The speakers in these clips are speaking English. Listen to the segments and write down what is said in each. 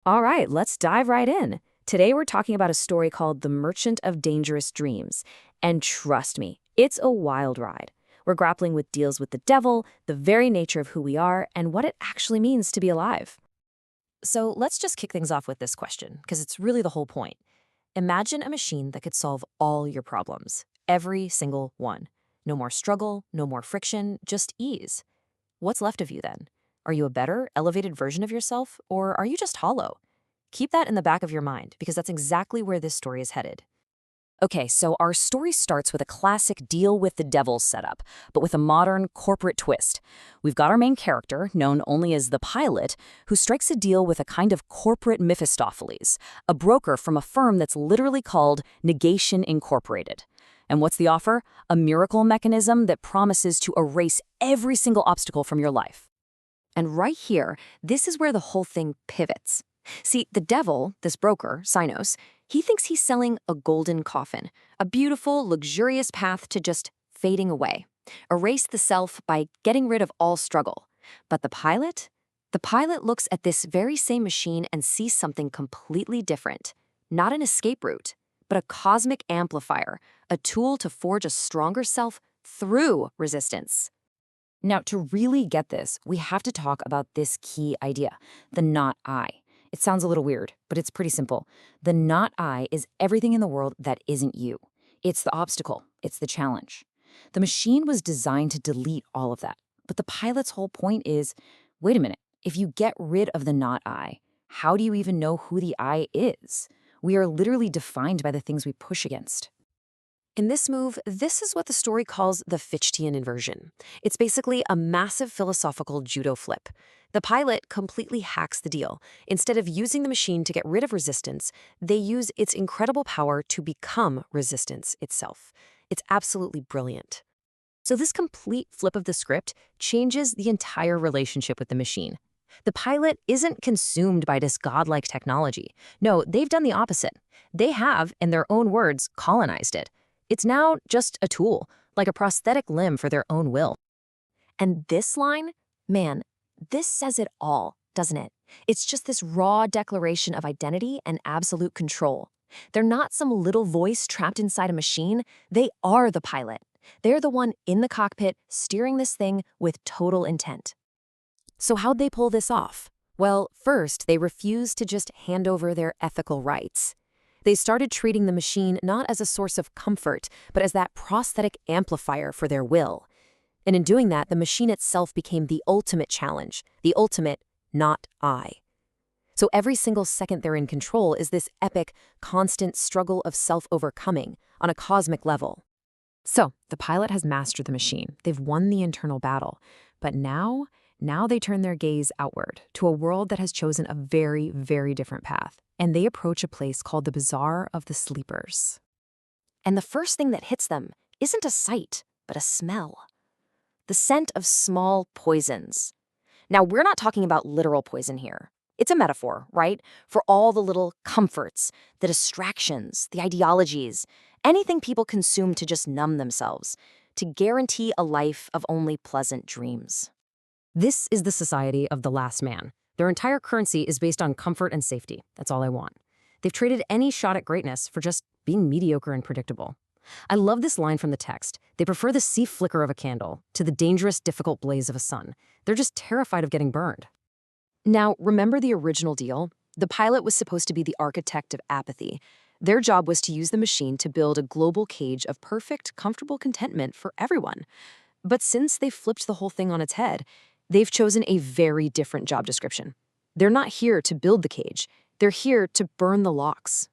All right, let's dive right in. Today we're talking about a story called The Merchant of Dangerous Dreams. And trust me, it's a wild ride. We're grappling with deals with the devil, the very nature of who we are, and what it actually means to be alive. So let's just kick things off with this question, because it's really the whole point. Imagine a machine that could solve all your problems, every single one. No more struggle, no more friction, just ease. What's left of you then? Are you a better, elevated version of yourself, or are you just hollow? Keep that in the back of your mind, because that's exactly where this story is headed. Okay, so our story starts with a classic deal with the devil setup, but with a modern corporate twist. We've got our main character, known only as the pilot, who strikes a deal with a kind of corporate Mephistopheles, a broker from a firm that's literally called Negation Incorporated. And what's the offer? A miracle mechanism that promises to erase every single obstacle from your life. And right here, this is where the whole thing pivots. See, the devil, this broker, Sinos, he thinks he's selling a golden coffin, a beautiful, luxurious path to just fading away. Erase the self by getting rid of all struggle. But the pilot? The pilot looks at this very same machine and sees something completely different. Not an escape route, but a cosmic amplifier, a tool to forge a stronger self through resistance. Now, to really get this, we have to talk about this key idea, the not I. It sounds a little weird, but it's pretty simple. The not I is everything in the world that isn't you. It's the obstacle. It's the challenge. The machine was designed to delete all of that. But the pilot's whole point is, wait a minute, if you get rid of the not I, how do you even know who the I is? We are literally defined by the things we push against. In this move, this is what the story calls the Fichtian inversion. It's basically a massive philosophical judo flip. The pilot completely hacks the deal. Instead of using the machine to get rid of resistance, they use its incredible power to become resistance itself. It's absolutely brilliant. So this complete flip of the script changes the entire relationship with the machine. The pilot isn't consumed by this godlike technology. No, they've done the opposite. They have, in their own words, colonized it. It's now just a tool, like a prosthetic limb for their own will. And this line, man, this says it all, doesn't it? It's just this raw declaration of identity and absolute control. They're not some little voice trapped inside a machine. They are the pilot. They're the one in the cockpit steering this thing with total intent. So how'd they pull this off? Well, first, they refused to just hand over their ethical rights. They started treating the machine not as a source of comfort, but as that prosthetic amplifier for their will. And in doing that, the machine itself became the ultimate challenge, the ultimate not I. So every single second they're in control is this epic, constant struggle of self-overcoming on a cosmic level. So the pilot has mastered the machine. They've won the internal battle. But now they turn their gaze outward to a world that has chosen a very, very different path. And they approach a place called the Bazaar of the Sleepers. And the first thing that hits them isn't a sight, but a smell. The scent of small poisons. Now, we're not talking about literal poison here. It's a metaphor, right? For all the little comforts, the distractions, the ideologies, anything people consume to just numb themselves, to guarantee a life of only pleasant dreams. This is the society of the last man. Their entire currency is based on comfort and safety. That's all I want. They've traded any shot at greatness for just being mediocre and predictable. I love this line from the text. They prefer the sea flicker of a candle to the dangerous, difficult blaze of a sun. They're just terrified of getting burned. Now, remember the original deal? The pilot was supposed to be the architect of apathy. Their job was to use the machine to build a global cage of perfect, comfortable contentment for everyone. But since they've flipped the whole thing on its head, they've chosen a very different job description. They're not here to build the cage. They're here to burn the locks.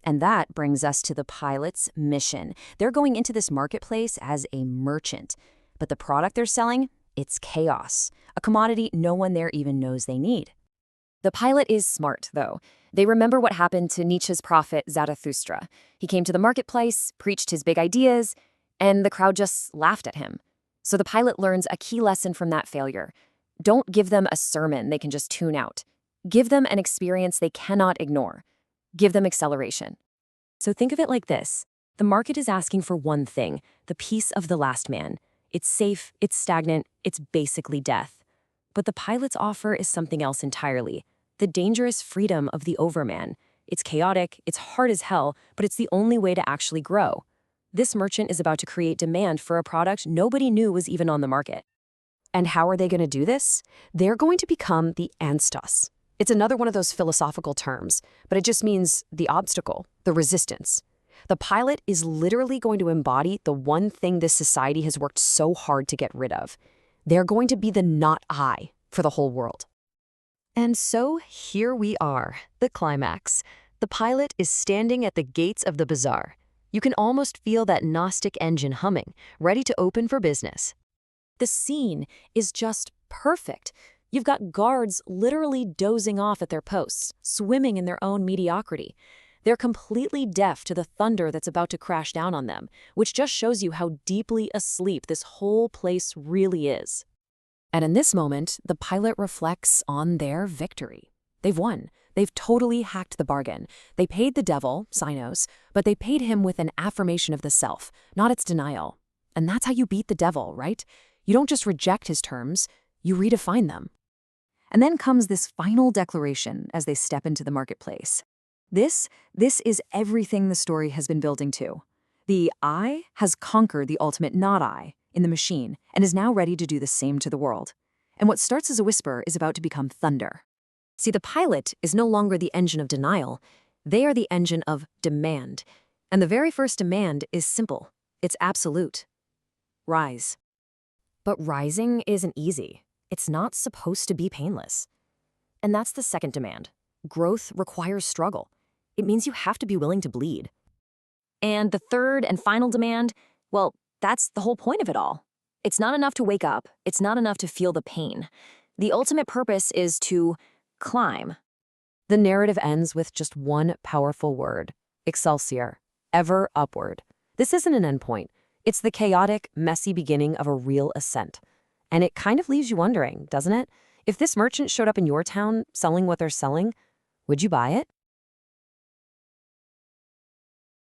And that brings us to the pilot's mission. They're going into this marketplace as a merchant. But the product they're selling, it's chaos, a commodity no one there even knows they need. The pilot is smart, though. They remember what happened to Nietzsche's prophet Zarathustra. He came to the marketplace, preached his big ideas, and the crowd just laughed at him. So the pilot learns a key lesson from that failure. Don't give them a sermon they can just tune out. Give them an experience they cannot ignore. Give them acceleration. So think of it like this. The market is asking for one thing, the peace of the last man. It's safe, it's stagnant, it's basically death. But the pilot's offer is something else entirely. The dangerous freedom of the overman. It's chaotic, it's hard as hell, but it's the only way to actually grow. This merchant is about to create demand for a product nobody knew was even on the market. And how are they going to do this? They're going to become the anstos. It's another one of those philosophical terms, but it just means the obstacle, the resistance. The pilot is literally going to embody the one thing this society has worked so hard to get rid of. They're going to be the not I for the whole world. And so here we are, the climax. The pilot is standing at the gates of the bazaar. You can almost feel that Gnostic engine humming, ready to open for business. The scene is just perfect. You've got guards literally dozing off at their posts, swimming in their own mediocrity. They're completely deaf to the thunder that's about to crash down on them, which just shows you how deeply asleep this whole place really is. And in this moment, the pilot reflects on their victory. They've won. They've totally hacked the bargain. They paid the devil, Sinos, but they paid him with an affirmation of the self, not its denial. And that's how you beat the devil, right? You don't just reject his terms, you redefine them. And then comes this final declaration as they step into the marketplace. This is everything the story has been building to. The I has conquered the ultimate not I in the machine and is now ready to do the same to the world. And what starts as a whisper is about to become thunder. See, the pilot is no longer the engine of denial. They are the engine of demand. And the very first demand is simple. It's absolute. Rise. But rising isn't easy. It's not supposed to be painless. And that's the second demand. Growth requires struggle. It means you have to be willing to bleed. And the third and final demand, well, that's the whole point of it all. It's not enough to wake up. It's not enough to feel the pain. The ultimate purpose is to climb. The narrative ends with just one powerful word: Excelsior, ever upward. This isn't an endpoint. It's the chaotic, messy beginning of a real ascent. And it kind of leaves you wondering, doesn't it? If this merchant showed up in your town selling what they're selling, would you buy it?